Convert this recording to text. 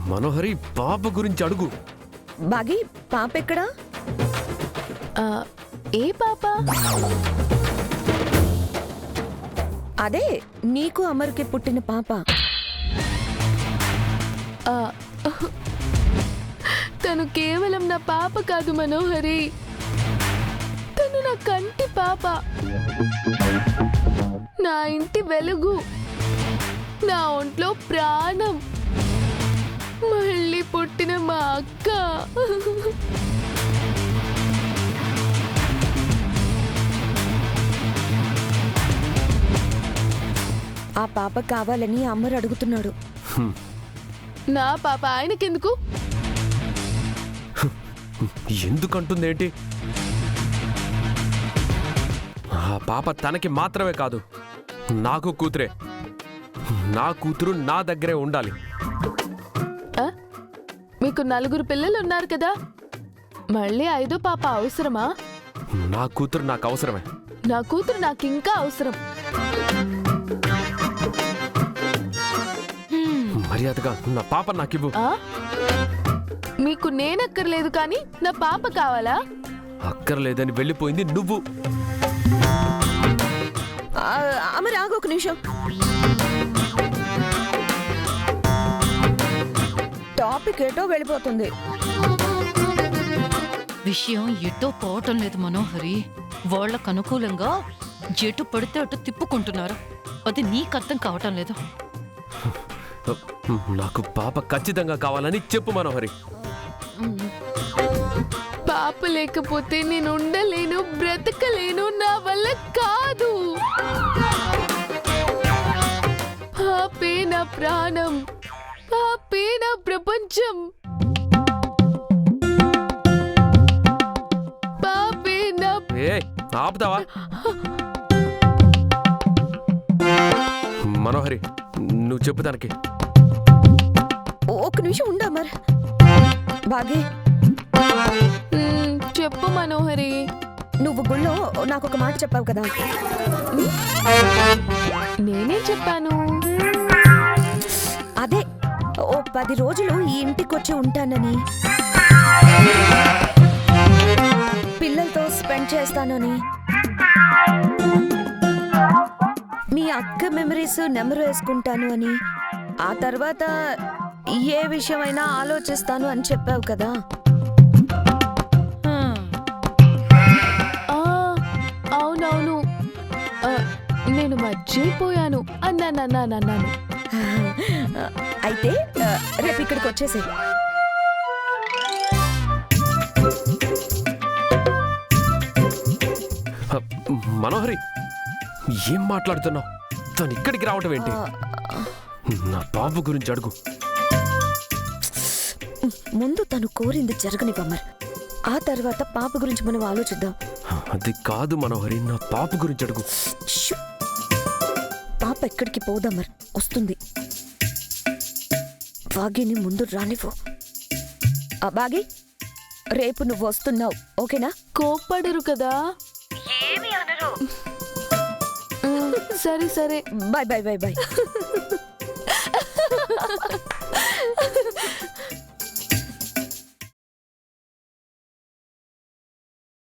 మనోహరి పాప గురించి అడుగు. బాగి పాప ఎక్కడా? ఏ పాప? అదే నీకు అమర్కి పుట్టిన పాప. తను కేవలం నా పాప కాదు మనోహరి, తను నా కంటి పాప, నా ఇంటి వెలుగు, నా ఒంట్లో ప్రాణం, మళ్ళీ పుట్టిన మా అక్క. ఆ పాప కావాలని అమర్ అడుగుతున్నాడు. నా పాప ఆయనకెందుకు? ఎందుకంటుందేంటి? ఆ పాప తనకి మాత్రమే కాదు, నాకు కూతురే. నా కూతురు నా దగ్గరే ఉండాలి. మీకు 4 పిల్లలు ఉన్నారు కదా, మళ్ళీ 5వ పాప అవసరమా? నా కూతురు నాకు అవసరమే. నా కూతురు నాకు ఇంకా అవసరం. మర్యాదగా నా పాప నాకివ్వు. మీకు నేనక్కర్లేదు కానీ నా పాప కావాలా? అక్కర్లేదని వెళ్ళిపోయింది నువ్వు. అమర్ ఆగు ఒక నిమిషం. టాపిక్ ఏటో వెళ్ళిపోతుంది. విషయం ఎటో పోవటం లేదు మనోహరి. వాళ్ళకు అనుకూలంగా ఎటు పడితే అటు తిప్పుకుంటున్నారు. అది నీకు అర్థం కావటం లేదు. నాకు పాప ఖచ్చితంగా కావాలని చెప్పు మనోహరి. పాప లేకపోతే నేను ఉండలేను, బ్రతకలేను, నా వల్ల కాదు. పాపే నా ప్రాణం, పాపే నా ప్రపంచం, పాపే నా... ఆపుతావా మనోహరి? నువ్వు చెప్పు దానికి. ఒక్క నిమిషం ఉండు అమర్. బాగి చెప్పు మనోహరి. నువ్వు గుళ్ళో నాకు ఒక మాట చెప్పావు కదా. నేనే చెప్పాను. అదే ఓ 10 రోజులు ఈ ఇంటికి వచ్చి ఉంటానని, పిల్లలతో స్పెండ్ చేస్తానని, మీ అక్క మెమరీస్ నెంబర్ వేసుకుంటాను అని, ఆ తర్వాత ఏ విషయమైనా ఆలోచిస్తాను అని చెప్పావు కదా. అవునవును, నేను మర్చిపోయాను అన్నాను. అయితే రేపు ఇక్కడికి వచ్చేసే. మనోహరి ఏం మాట్లాడుతున్నావు? తను ఇక్కడికి రావటం ఏంటి? నా బాబు గురించి అడుగు. ముందు తను కోరింది జరగనివ్వమర్, ఆ తర్వాత పాప గురించి మనం ఆలోచిద్దాం. అది కాదు మనోహరి, నా పాప గురించి అడుగు. పాప ఎక్కడికి పోదమ్మర్, వస్తుంది. బాగిని ముందు రానివ్వు. బాగి, రేపు నువ్వు వస్తున్నావు, ఓకేనా? కోప్పడరు కదా? సరే సరే, బాయ్ బాయ్ బాయ్ బాయ్.